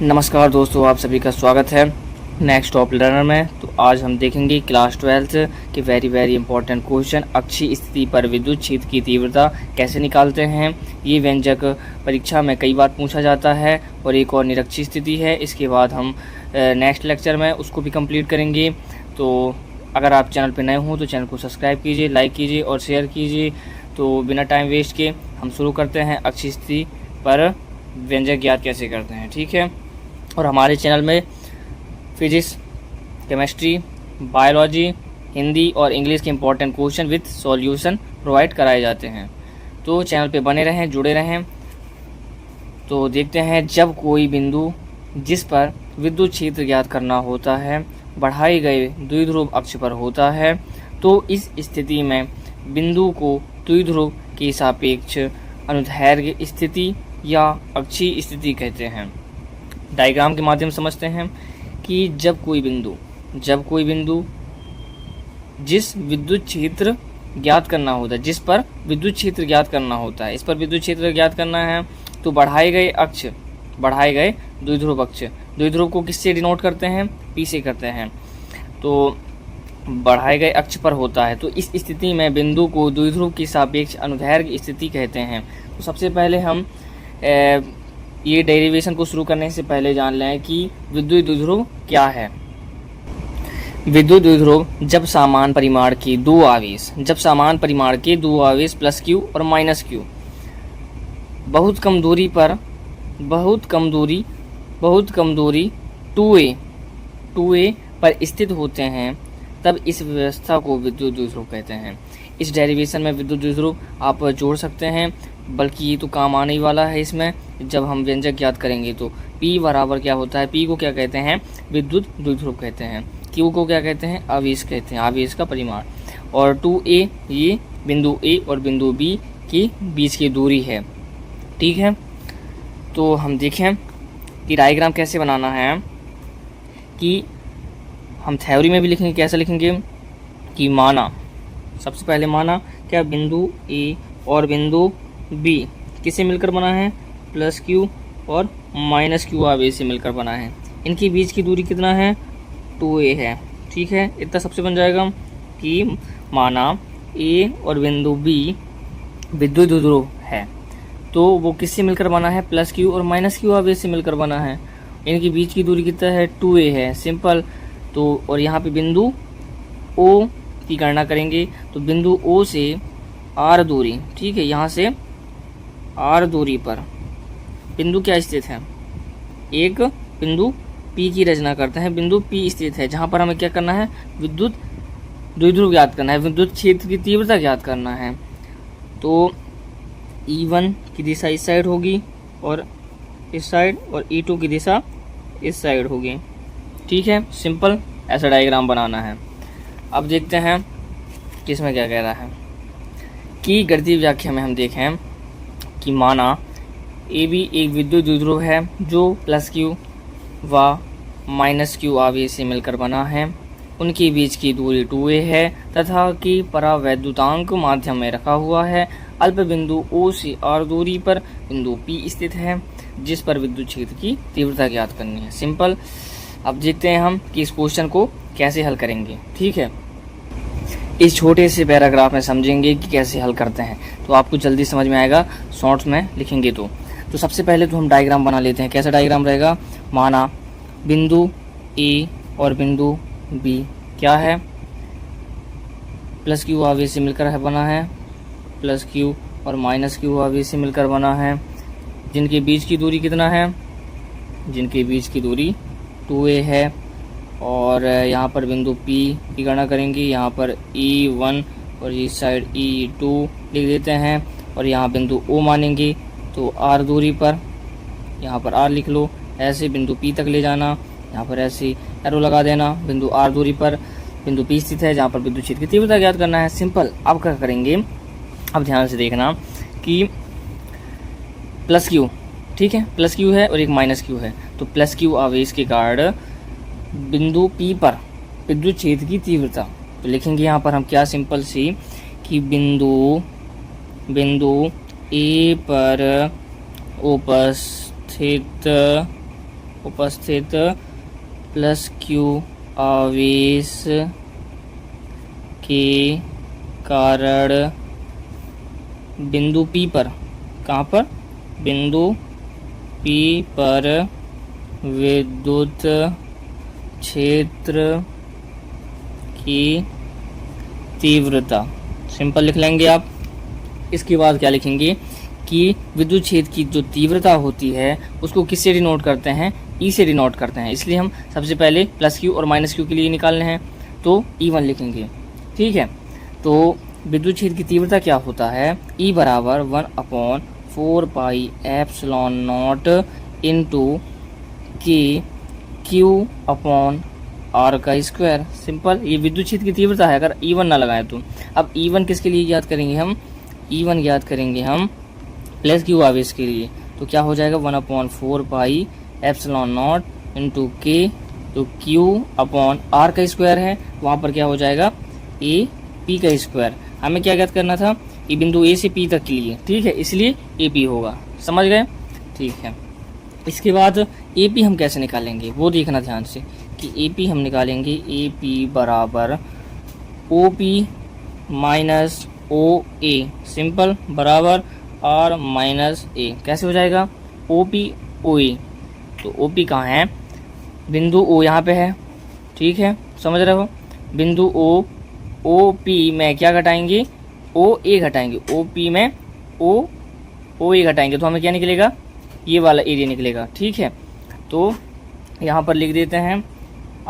नमस्कार दोस्तों, आप सभी का स्वागत है नेक्स्ट टॉप लर्नर में। तो आज हम देखेंगे क्लास 12th के वेरी इंपॉर्टेंट क्वेश्चन। अक्षीय स्थिति पर विद्युत क्षेत्र की तीव्रता कैसे निकालते हैं। ये व्यंजक परीक्षा में कई बार पूछा जाता है। और एक और निरक्षीय स्थिति है, इसके बाद हम नेक्स्ट लेक्चर में उसको भी कंप्लीट करेंगे। तो अगर आप चैनल पर नए हों तो चैनल को सब्सक्राइब कीजिए, लाइक कीजिए और शेयर कीजिए। तो बिना टाइम वेस्ट के हम शुरू करते हैं अक्षीय स्थिति पर व्यंजक ज्ञात कैसे करते हैं, ठीक है। और हमारे चैनल में फिजिक्स, केमिस्ट्री, बायोलॉजी, हिंदी और इंग्लिश के important question with solution provide कराए जाते हैं। तो चैनल पे बने रहें, जुड़े रहें। तो देखते हैं, जब कोई बिंदु जिस पर विद्युत क्षेत्र ज्ञात करना होता है बढ़ाए गए द्विध्रुव अक्ष पर होता है, तो इस स्थिति में बिंदु को द्विध्रुव के सापेक्ष अनुदैर्घ्य स्थिति या अक्षीय स्थिति कहते हैं। डायग्राम के माध्यम से समझते हैं कि जब कोई बिंदु जिस विद्युत क्षेत्र ज्ञात करना होता है, जिस पर विद्युत क्षेत्र ज्ञात करना होता है, इस पर विद्युत क्षेत्र ज्ञात करना है, तो बढ़ाए गए द्विध्रुव अक्ष, द्विध्रुव को किससे डिनोट करते हैं, पी से करते हैं। तो बढ़ाए गए अक्ष पर होता है, तो इस स्थिति में बिंदु को द्विध्रुव की सापेक्ष अनुदैर्घ्य स्थिति कहते हैं। तो सबसे पहले हम ये डेरिवेशन को शुरू करने से पहले जान लें कि विद्युत द्विध्रुव क्या है। विद्युत द्विध्रुव जब समान परिमाण के दो आवेश प्लस क्यू और माइनस क्यू बहुत कम दूरी 2a पर स्थित होते हैं, तब इस व्यवस्था को विद्युत द्विध्रुव कहते हैं। इस डेरिवेशन में विद्युत द्विध्रुव आप जोड़ सकते हैं, बल्कि ये तो काम आने ही वाला है इसमें। जब हम व्यंजक ज्ञात करेंगे तो P बराबर क्या होता है, P को क्या कहते हैं, विद्युत द्विध्रुव कहते हैं। Q को क्या कहते हैं, आवेश कहते हैं, आवेश का परिमाण। और 2a ये बिंदु A और बिंदु B के बीच की दूरी है, ठीक है। तो हम देखें कि डायग्राम कैसे बनाना है, कि हम थ्योरी में भी लिखेंगे। कैसे लिखेंगे कि माना, सबसे पहले माना क्या बिंदु A और बिंदु B किससे मिलकर बना है, प्लस क्यू और माइनस क्यू आवेश से मिलकर बना है। इनके बीच की दूरी कितना है, 2a है, ठीक है। इतना सबसे बन जाएगा कि माना A और बिंदु B विद्युत द्विध्रुव है, तो वो किससे मिलकर बना है, प्लस क्यू और माइनस क्यू आवेश से मिलकर बना है। इनके बीच की दूरी कितना है, 2a है, सिंपल। तो और यहाँ पे बिंदु O की गणना करेंगे, तो बिंदु O से R दूरी, ठीक है, यहाँ से R दूरी पर बिंदु क्या स्थित है, एक बिंदु P की रचना करते हैं। बिंदु P स्थित है, जहाँ पर हमें क्या करना है, विद्युत द्विध्रुव ज्ञात करना है, विद्युत क्षेत्र की तीव्रता ज्ञात करना है। तो E1 की दिशा इस साइड होगी और इस साइड, और E2 की दिशा इस साइड होगी, ठीक है, सिंपल। ऐसा डायग्राम बनाना है। अब देखते हैं कि इसमें क्या कह रहा है, कि गणितीय व्याख्या में हम देखें कि माना AB एक विद्युत द्विध्रुव है जो प्लस क्यू व माइनस क्यू आवेश से मिलकर बना है। उनके बीच की दूरी 2a है तथा कि परावैद्युतांक माध्यम में रखा हुआ है। अल्प बिंदु O से R दूरी पर बिंदु P स्थित है, जिस पर विद्युत क्षेत्र की तीव्रता ज्ञात करनी है, सिंपल। अब देखते हैं हम कि इस क्वेश्चन को कैसे हल करेंगे, ठीक है। इस छोटे से पैराग्राफ में समझेंगे कि कैसे हल करते हैं, तो आपको जल्दी समझ में आएगा शॉर्ट्स में लिखेंगे। तो सबसे पहले तो हम डायग्राम बना लेते हैं। कैसा डायग्राम रहेगा, माना बिंदु A और बिंदु B क्या है, प्लस क्यू आवेश से मिलकर बना है, प्लस क्यू और माइनस क्यू आवेश से मिलकर बना है। जिनके बीच की दूरी कितना है, जिनके बीच की दूरी 2a है। और यहाँ पर बिंदु P की गणना करेंगे, यहाँ पर E1 और इस साइड E2 लिख देते हैं, और यहाँ बिंदु O मानेंगे। तो R दूरी पर यहाँ पर R लिख लो, ऐसे बिंदु P तक ले जाना, यहाँ पर ऐसे एरो लगा देना। बिंदु R दूरी पर बिंदु P स्थित है, जहाँ पर विद्युत क्षेत्र की तीव्रता ज्ञात करना है, सिंपल। अब क्या करेंगे, अब ध्यान से देखना कि प्लस क्यू, ठीक है, प्लस क्यू है और एक माइनस क्यू है। तो प्लस क्यू आवेश के कारण बिंदु P पर विद्युत क्षेत्र की तीव्रता, तो लिखेंगे यहाँ पर हम क्या, सिंपल सी, कि बिंदु A पर उपस्थित उपस्थित प्लस क्यू आवेश के कारण बिंदु P पर, कहाँ पर, बिंदु P पर विद्युत क्षेत्र की तीव्रता, सिंपल लिख लेंगे आप। इसके बाद क्या लिखेंगे कि विद्युत क्षेत्र की जो तीव्रता होती है उसको किससे डिनोट करते हैं, E से डिनोट करते हैं। इसलिए हम सबसे पहले प्लस क्यू और माइनस क्यू के लिए निकालने हैं तो E1 लिखेंगे। ठीक है, तो विद्युत क्षेत्र की तीव्रता क्या होता है, E बराबर 1/4πε0 इंटू के क्यू अपॉन आर का स्क्वायर। सिंपल, ये विद्युत क्षेत्र की तीव्रता है अगर E1 ना लगाएं तो। अब E1 किसके लिए याद करेंगे हम, E1 याद करेंगे हम प्लस क्यू आवेश के लिए। तो क्या हो जाएगा 1/4πε0 इंटू के, तो क्यू अपॉन आर का स्क्वायर है, वहाँ पर क्या हो जाएगा ए पी का स्क्वायर। हमें क्या याद करना था, ये बिंदु ए से पी तक के लिए। ठीक है, इसलिए ए पी होगा, समझ गए। ठीक है, इसके बाद ए पी हम कैसे निकालेंगे वो देखना ध्यान से कि ए पी हम निकालेंगे, ए पी बराबर ओ पी माइनस ओ ए, सिंपल, बराबर आर माइनस ए। कैसे हो जाएगा, ओ पी ओ ए, तो ओ पी कहाँ है, बिंदु ओ यहाँ पे है। ठीक है, समझ रहे हो, बिंदु ओ पी में क्या घटाएंगे, ओ ए घटाएंगे, ओ पी में ओ ए घटाएंगे तो हमें क्या निकलेगा, ये वाला एरिया निकलेगा। ठीक है, तो यहाँ पर लिख देते हैं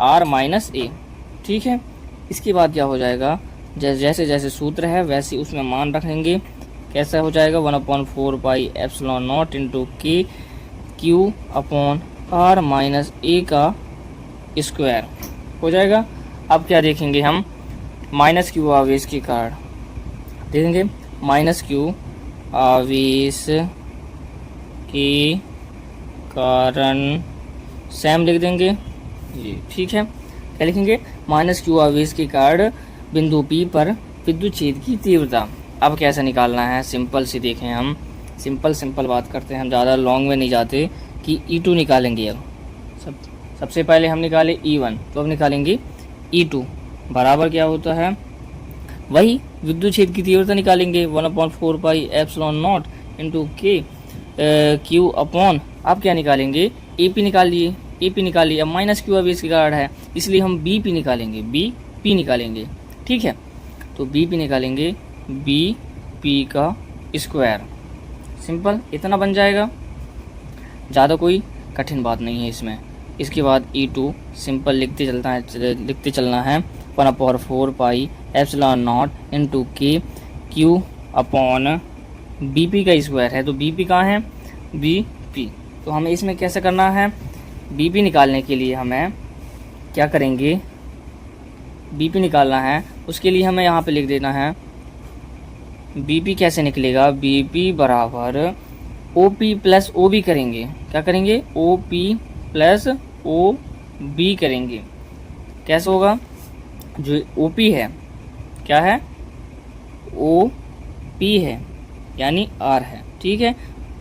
आर माइनस ए। ठीक है, इसके बाद क्या हो जाएगा, जैसे जैसे सूत्र है वैसे उसमें मान रखेंगे। कैसा हो जाएगा 1/4πε0 इंटू के Q upon r minus a का स्क्वायर हो जाएगा। अब क्या देखेंगे हम, माइनस क्यू आवेश के कारण देखेंगे, माइनस क्यू आवेश के कारण सेम लिख देंगे जी। ठीक है, क्या लिखेंगे, माइनस क्यू आवेश के कारण बिंदु P पर विद्युत क्षेत्र की तीव्रता। अब कैसे निकालना है, सिंपल से देखें हम, सिंपल बात करते हैं हम, ज़्यादा लॉन्ग में नहीं जाते कि E2 निकालेंगे। अब सबसे पहले हम निकाले E1, तो अब निकालेंगे E2 बराबर क्या होता है, वही विद्युत क्षेत्र की तीव्रता निकालेंगे 1/4πε0 इंटू के क्यू अपॉन, अब क्या निकालेंगे, ए पी निकाल लिए, अब माइनस क्यू आवेश के कारण है इसलिए हम बी पी निकालेंगे। ठीक है, तो बी पी निकालेंगे, बी पी का स्क्वायर। सिंपल, इतना बन जाएगा, ज़्यादा कोई कठिन बात नहीं है इसमें। इसके बाद E2 सिंपल लिखते चलना है 1/4πε0 इंटू के क्यू अपॉन बी पी का स्क्वायर है। तो बी पी कहाँ है, बी पी, तो हमें इसमें कैसे करना है, बी पी निकालने के लिए हमें क्या करेंगे, बी पी निकालना है, उसके लिए हमें यहाँ पे लिख देना है बी पी। कैसे निकलेगा, बी पी बराबर O P plus O B करेंगे। क्या करेंगे, O P plus O B करेंगे। कैसे होगा, जो ओ पी है क्या है, ओ पी है यानी आर है। ठीक है,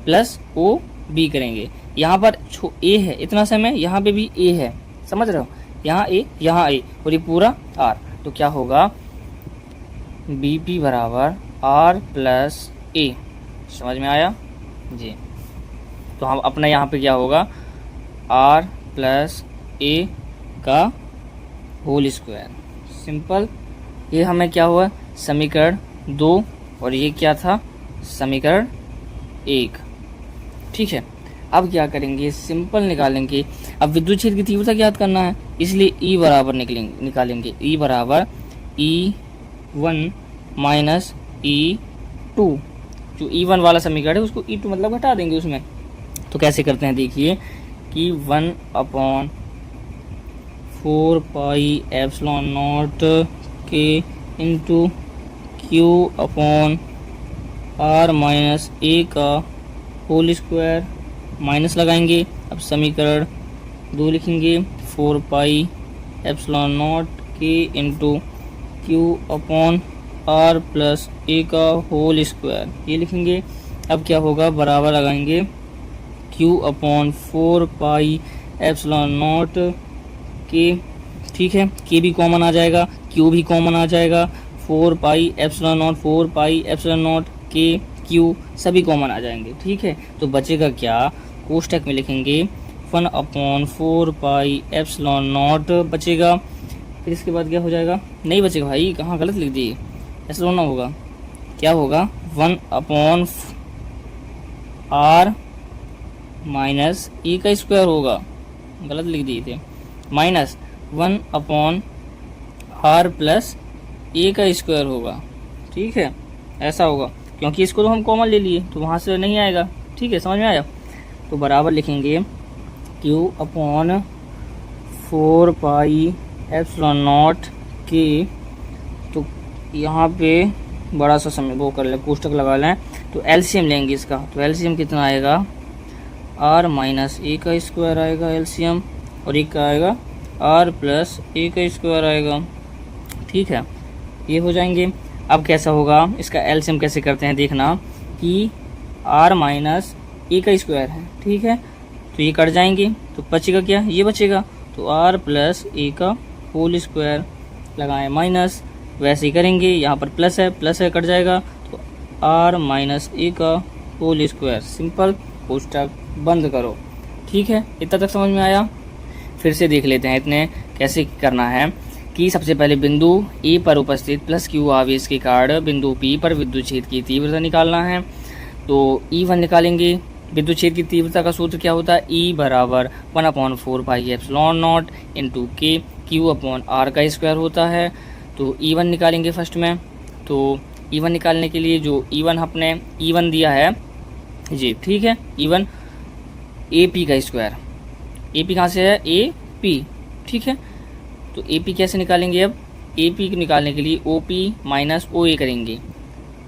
प्लस ओ बी करेंगे, यहाँ पर ए है इतना समय, यहाँ पे भी ए है, समझ रहे हो, यहाँ ए और ये पूरा आर। तो क्या होगा, बी पी बराबर आर प्लस ए। समझ में आया जी। तो हम अपना यहाँ पे क्या होगा, आर प्लस ए का होल स्क्वायर। सिंपल, ये हमें क्या हुआ, समीकरण 2 और ये क्या था, समीकरण 1। ठीक है, अब क्या करेंगे, सिंपल निकालेंगे। अब विद्युत क्षेत्र की तीव्रता ज्ञात करना है इसलिए E बराबर निकालेंगे, E बराबर E1 माइनस E2। जो E1 वाला समीकरण है उसको E2 मतलब घटा देंगे उसमें। तो कैसे करते हैं देखिए कि 1/4πε0 के into q upon r minus a का होल स्क्वायर, माइनस लगाएंगे। अब समीकरण 2 लिखेंगे 4πε0 के into q upon r plus a का होल स्क्वायर, ये लिखेंगे। अब क्या होगा, बराबर लगाएंगे क्यू अपॉन 4π एप्सिलॉन नॉट के, ठीक है, के भी कॉमन आ जाएगा, क्यू भी कॉमन आ जाएगा, 4 पाई epsilon not, 4 pi epsilon not के क्यू सभी कॉमन आ जाएंगे, ठीक है। तो बचेगा क्या, कोष्टक में लिखेंगे 1/4 पाई एप्सिलॉन नॉट बचेगा। फिर इसके बाद क्या हो जाएगा, नहीं बचेगा भाई, कहाँ गलत लिख दिए, ऐसा थोड़ा होगा, क्या होगा 1/r माइनस ई का स्क्वायर होगा, गलत लिख दिए थे, माइनस 1/r प्लस ए का स्क्वायर होगा, ठीक है, ऐसा होगा, क्योंकि इसको तो हम कॉमन ले लिए तो वहाँ से नहीं आएगा, ठीक है, समझ में आया। तो बराबर लिखेंगे Q/4 पाई एप्सिलॉन नॉट के, तो यहाँ पे बड़ा सा समय वो कर लें, कोष्टक लगा लें, तो एलसीएम लेंगे इसका, तो एलसीएम कितना आएगा, r माइनस ए का स्क्वायर आएगा एलसीएम, और एक का आएगा r प्लस ए का स्क्वायर आएगा, ठीक है, ये हो जाएंगे। अब कैसा होगा, इसका एलसीएम कैसे करते हैं देखना, कि r माइनस ए का स्क्वायर है, ठीक है, तो ये कट जाएंगे, तो बचेगा क्या, ये बचेगा, तो r प्लस ए का होल स्क्वायर लगाएं माइनस, वैसे ही करेंगे, यहाँ पर प्लस है कट जाएगा, तो r माइनस ए का होल स्क्वायर, सिंपल, कोष्टक बंद करो, ठीक है, इतना तक समझ में आया। फिर से देख लेते हैं इतने कैसे करना है, कि सबसे पहले बिंदु ए पर उपस्थित प्लस क्यू आवेश के कारण बिंदु पी पर विद्युत क्षेत्र की तीव्रता निकालना है। तो E1 निकालेंगे, विद्युत क्षेत्र की तीव्रता का सूत्र क्या होता है, E बराबर 1/4 पाई एप्सिलॉन नॉट इंटू के Q/r का स्क्वायर होता है। तो E1 निकालेंगे फर्स्ट में, तो E1 निकालने के लिए जो E1 अपने E1 दिया है जी, ठीक है, E1 AP का स्क्वायर, AP कहाँ से है, AP, ठीक है, तो AP कैसे निकालेंगे, अब AP निकालने के लिए OP माइनस OA करेंगे,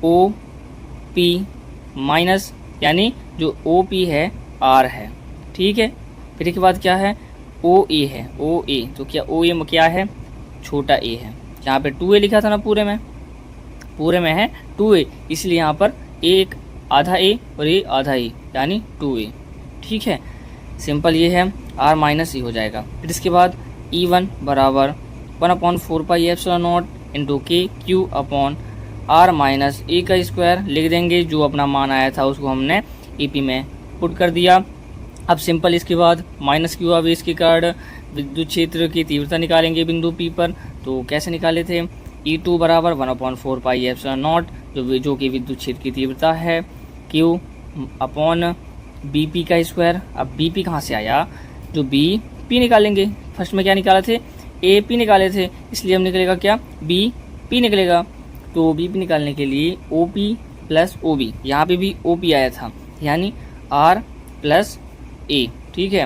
OP माइनस, यानी जो OP है R है, ठीक है, फिर इसके बाद क्या है, OA है, OA, तो क्या OA में क्या है, छोटा a है, यहाँ पे 2a लिखा था ना, पूरे में है 2a, इसलिए यहाँ पर एक आधा a और ये आधा a, यानी 2a, ठीक है, सिंपल ये है, r माइनस e हो जाएगा। फिर इसके बाद E1 बराबर 1/4 पाई एप्सिलॉन नॉट इंटू के Q/r माइनस ए का स्क्वायर लिख देंगे, जो अपना मान आया था उसको हमने EP में पुट कर दिया। अब सिंपल इसके बाद माइनस क्यू आवेश के कारण विद्युत क्षेत्र की तीव्रता निकालेंगे बिंदु P पर, तो कैसे निकाले थे, E2 बराबर 1/4 पाई एप्सिलॉन नॉट, जो कि विद्युत क्षेत्र की तीव्रता है, Q/BP का स्क्वायर। अब BP कहाँ से आया, जो BP निकालेंगे, फर्स्ट में क्या निकाले थे, AP निकाले थे, इसलिए हम निकलेगा क्या, BP निकलेगा। तो BP निकालने के लिए OP प्लस OB, यहाँ पे भी OP आया था, यानी R प्लस A, ठीक है,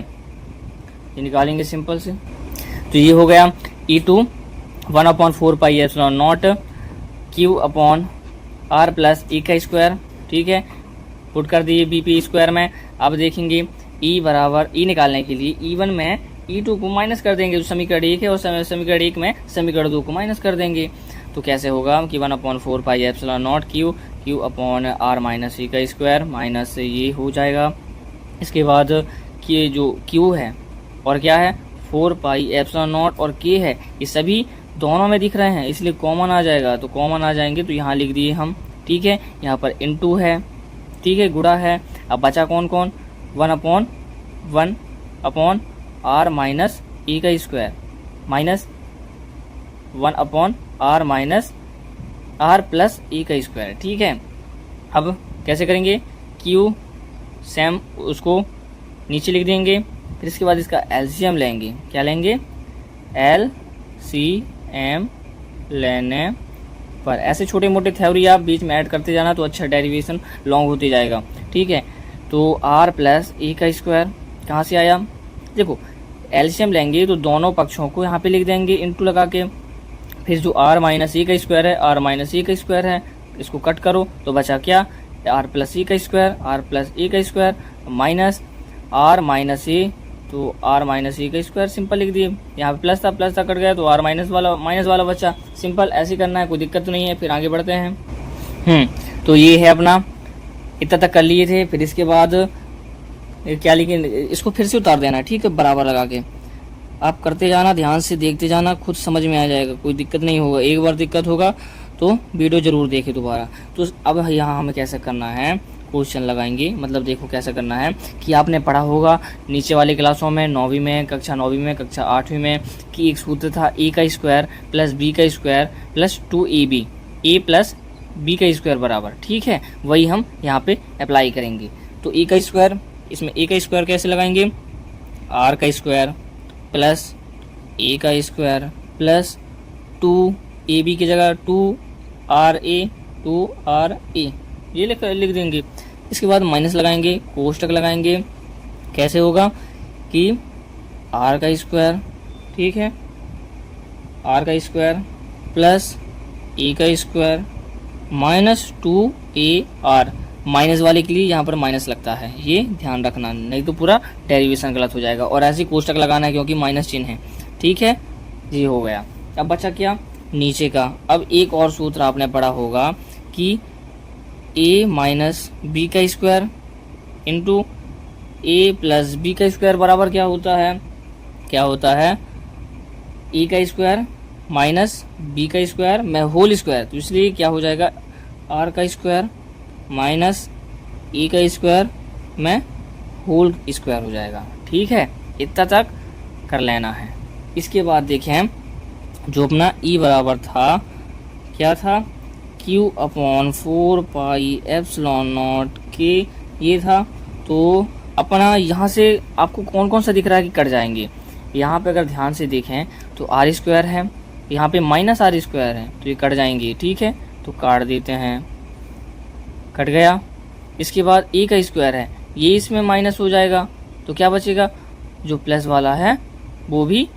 ये निकालेंगे सिंपल से, तो ये हो गया E2 1/4 pi epsilon naught Q/r plus a का स्क्वायर, ठीक है, पुट कर दिए BP स्क्वायर में। अब देखेंगे E बराबर, E निकालने के लिए E1 में E2 को माइनस कर देंगे, जो समीकरण 1 है, और समीकरण 1 में समीकरण 2 को माइनस कर देंगे, तो कैसे होगा कि 1/4 pi epsilon naught Q/r minus e का स्क्वायर माइनस ये हो जाएगा। इसके बाद कि जो Q है और क्या है 4 पाई एप्सिलॉन नॉट और K है, ये सभी दोनों में दिख रहे हैं, इसलिए कॉमन आ जाएगा, तो कॉमन आ जाएंगे तो यहाँ लिख दिए हम, ठीक है, यहाँ पर इनटू है, ठीक है, गुणा है। अब बचा कौन कौन, 1/1/r माइनस e का square minus 1/r minus r plus e का स्क्वायर, ठीक है। अब कैसे करेंगे, Q सेम उसको नीचे लिख देंगे, फिर इसके बाद इसका एलसीएम लेंगे, क्या लेंगे, LCM लेने पर ऐसे छोटे मोटे थ्योरी आप बीच में ऐड करते जाना, तो अच्छा डेरिवेशन लॉन्ग होते जाएगा, ठीक है। तो r प्लस e का स्क्वायर कहाँ से आया, देखो एलसीएम लेंगे तो दोनों पक्षों को यहाँ पे लिख देंगे इनटू लगा के, फिर जो r माइनस e का स्क्वायर है, r माइनस e का स्क्वायर है, इसको कट करो तो बचा क्या, r प्लस e का स्क्वायर, r प्लस e का square minus r minus e, तो r माइनस e का स्क्वायर सिंपल लिख दिए, यहाँ पे प्लस था कट गया, तो r माइनस वाला बचा, सिंपल ऐसे करना है, कोई दिक्कत तो नहीं है। फिर आगे बढ़ते हैं। तो ये है अपना, इतना तक कर लिए थे। फिर इसके बाद क्या लिखें, इसको फिर से उतार देना, ठीक है, बराबर लगा के आप करते जाना, ध्यान से देखते जाना, खुद समझ में आ जाएगा, कोई दिक्कत नहीं होगा। एक बार दिक्कत होगा तो वीडियो जरूर देखें दोबारा। तो अब यहाँ हमें कैसे करना है, क्वेश्चन लगाएंगे, मतलब देखो कैसे करना है कि आपने पढ़ा होगा नीचे वाली क्लासों में, 9वीं में, कक्षा 9वीं में, कक्षा 8वीं में, कि एक सूत्र था a का स्क्वायर प्लस b का square plus 2ab, a plus b का स्क्वायर बराबर, ठीक है, वही हम यहाँ पे अप्लाई करेंगे। तो a का स्क्वायर, इसमें a का स्क्वायर कैसे लगाएंगे, r का स्क्वायर प्लस a का स्क्वायर प्लस 2ab की जगह 2ra ये लिख देंगे। इसके बाद माइनस लगाएंगे, कोष्टक लगाएंगे, कैसे होगा कि r का स्क्वायर, ठीक है, r का स्क्वायर प्लस a का स्क्वायर माइनस 2ar, माइनस वाले के लिए यहाँ पर माइनस लगता है, ये ध्यान रखना, नहीं तो पूरा डेरिवेशन गलत हो जाएगा। और ऐसे कोष्टक लगाना है क्योंकि माइनस चिन्ह है, ठीक है, ये हो गया। अब बचा क्या, नीचे का। अब एक और सूत्र आपने पढ़ा होगा कि a माइनस बी का स्क्वायर इंटू ए प्लस बी का स्क्वायर बराबर क्या होता है, a का स्क्वायर माइनस बी का स्क्वायर में होल स्क्वायर, तो इसलिए क्या हो जाएगा, r का स्क्वायर माइनस a का स्क्वायर में होल स्क्वायर हो जाएगा, ठीक है, इतना तक कर लेना है। इसके बाद देखें जो अपना e बराबर था, क्या था, q upon 4 pi epsilon not के, ये था। तो अपना यहाँ से आपको कौन कौन सा दिख रहा है कि कट जाएंगे, यहाँ पे अगर ध्यान से देखें तो आर स्क्वायर है, यहाँ पे माइनस आर स्क्वायर है, तो ये कट जाएंगे, ठीक है, तो काट देते हैं, कट गया। इसके बाद a का स्क्वायर है, ये इसमें माइनस हो जाएगा, तो क्या बचेगा, जो प्लस वाला है वो भी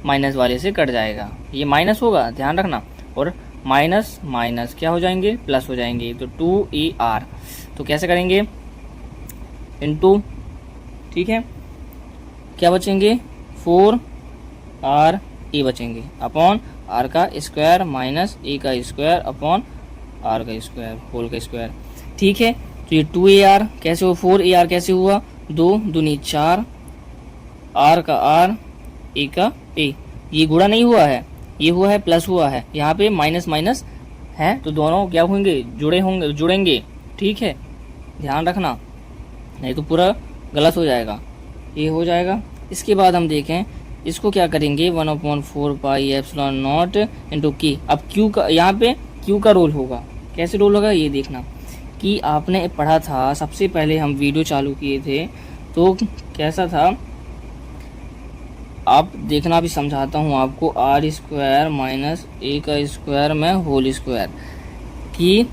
माइनस वाले से कट जाएगा, ये माइनस होगा, ध्यान रखना, और माइनस माइनस क्या हो जाएंगे, प्लस हो जाएंगे, तो 2ar, तो कैसे करेंगे, इनटू, ठीक है, क्या बचेंगे, 4r a बचेंगे अपॉन r का स्क्वायर माइनस a का स्क्वायर अपॉन r का स्क्वायर होल का स्क्वायर, ठीक है। तो ये 2ar कैसे हुआ, 4ar कैसे हुआ, 2 दूनी 4, r का r a का a, ये गुणा नहीं हुआ है, ये हुआ है प्लस हुआ है, यहाँ पे माइनस माइनस है, तो दोनों क्या होंगे, जुड़ेंगे, ठीक है, ध्यान रखना, नहीं तो पूरा गलत हो जाएगा, ये हो जाएगा। इसके बाद हम देखें इसको क्या करेंगे, 1/4 पाई एप्सिलॉन नॉट इंटू की। अब क्यू का, यहाँ पे क्यू का रोल होगा, कैसे रोल होगा ये देखना, कि आपने पढ़ा था सबसे पहले हम वीडियो चालू किए थे तो कैसा था, आप देखना, भी समझाता हूँ आपको, आर स्क्वायर माइनस ए का स्क्वायर में होल स्क्वायर, कि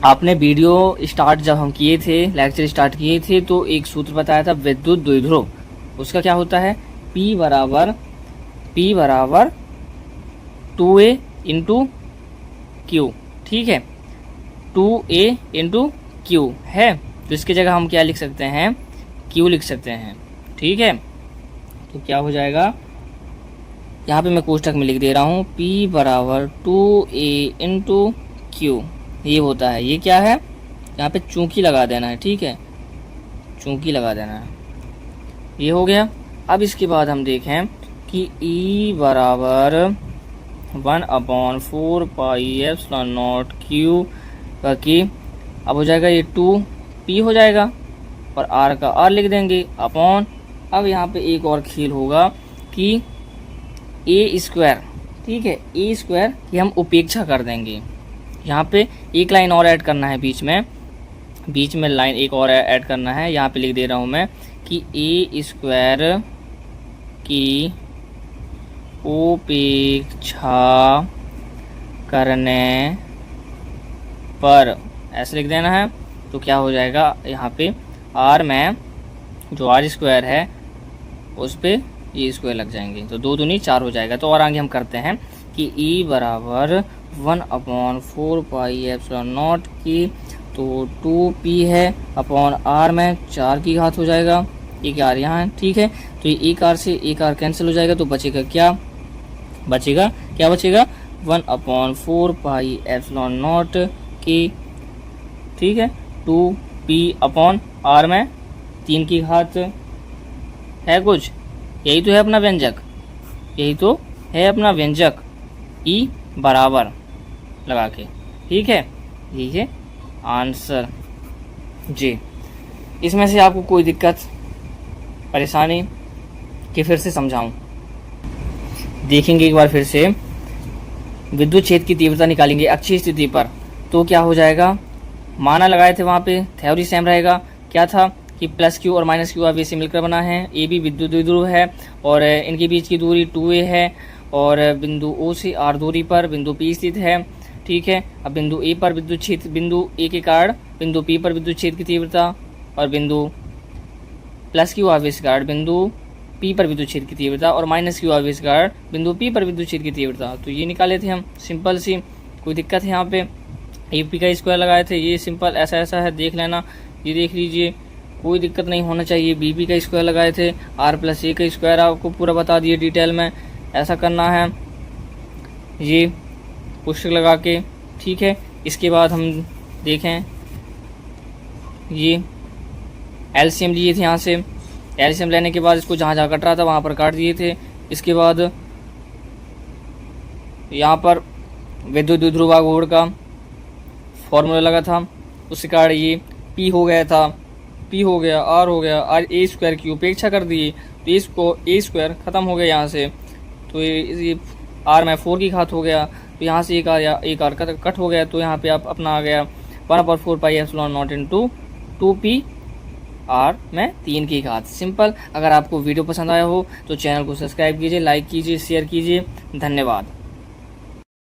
आपने वीडियो स्टार्ट जब हम किए थे, लेक्चर स्टार्ट किए थे, तो एक सूत्र बताया था विद्युत द्विध्रुव, उसका क्या होता है, P बराबर 2a इंटू क्यू, ठीक है, 2a इंटू क्यू है, तो इसकी जगह हम क्या लिख सकते हैं, Q लिख सकते हैं, ठीक है। तो क्या हो जाएगा, यहाँ पे मैं कोष्टक में लिख दे रहा हूँ, P बराबर 2a इंटू क्यू, ये होता है, ये क्या है, यहाँ पे चूंकि लगा देना है, ठीक है, चूंकि लगा देना है, ये हो गया। अब इसके बाद हम देखें कि E बराबर 1/4 पाई एप्सिलॉन नॉट क्यू का की, अब हो जाएगा ये 2p हो जाएगा, और r का r लिख देंगे अपॉन, अब यहाँ पे एक और खेल होगा कि a स्क्वायर, ठीक है, a स्क्वायर की हम उपेक्षा कर देंगे, यहाँ पे एक लाइन और ऐड करना है, बीच में लाइन एक और ऐड करना है, यहाँ पे लिख दे रहा हूँ मैं कि a स्क्वायर की उपेक्षा करने पर, ऐसे लिख देना है। तो क्या हो जाएगा, यहाँ पे r में जो r स्क्वायर है उस पे ये स्क्वायर लग जाएंगे, तो 2 दूनी 4 हो जाएगा। तो और आगे हम करते हैं कि E बराबर 1/4 पाई एप्सिलॉन नॉट की, तो 2p है अपॉन r में 4 की घात हो जाएगा, एक r यहाँ है, ठीक है। तो ये एक r से एक r कैंसिल हो जाएगा, तो बचेगा क्या बचेगा 1/4 पाई एप्सिलॉन नॉट की, ठीक है, 2p अपॉन r में 3 की घात है कुछ, यही तो है अपना व्यंजक, यही तो है अपना व्यंजक ई बराबर लगा के, ठीक है, यही है आंसर जी। इसमें से आपको कोई दिक्कत परेशानी कि फिर से समझाऊं? देखेंगे एक बार फिर से, विद्युत क्षेत्र की तीव्रता निकालेंगे अक्षीय स्थिति पर, तो क्या हो जाएगा, माना लगाए थे वहाँ पे, थ्योरी सेम रहेगा, क्या था कि प्लस क्यू और माइनस क्यू अब से मिलकर बना है, ए भी विद्युत द्विध्रुव है और इनके बीच की दूरी 2a है और बिंदु O से r दूरी पर बिंदु P स्थित है, ठीक है। अब बिंदु A पर विद्युत क्षेत्र, बिंदु A के कारण बिंदु P पर विद्युत क्षेत्र की तीव्रता और बिंदु प्लस क्यू आवेश के कारण बिंदु P पर विद्युत क्षेत्र की तीव्रता और माइनस क्यू आवेश के कारण बिंदु P पर विद्युत क्षेत्र की तीव्रता, तो ये निकाले थे हम, सिंपल सी, कोई दिक्कत है यहाँ पे? AP का स्क्वायर लगाए थे, ये सिंपल ऐसा ऐसा है, देख लेना, ये देख लीजिए, कोई दिक्कत नहीं होना चाहिए। BP का स्क्वायर लगाए थे, R प्लस A का स्क्वायर आपको पूरा बता दिए डिटेल में, ऐसा करना है ये पुस्तक लगा के, ठीक है। इसके बाद हम देखें, ये LCM लिए थे, यहाँ से LCM लेने के बाद इसको जहाँ जहाँ कट रहा था वहाँ पर काट दिए थे। इसके बाद यहाँ पर विद्युत द्विध्रुव आघूर्ण का फॉर्मूला लगा था, उसके कारण ये P हो गया था, P हो गया, R हो गया, R A स्क्वायर की उपेक्षा कर दिए, तो इसको A स्क्वायर ख़त्म हो गया यहाँ से, तो ये R में 4 की घात हो गया, तो यहाँ से एक R कट हो गया, तो यहाँ पे आप अपना आ गया 1/4 pi epsilon not into 2P R में 3 की घात। सिंपल। अगर आपको वीडियो पसंद आया हो तो चैनल को सब्सक्राइब कीजिए, लाइक कीजिए, शेयर कीजिए। धन्यवाद।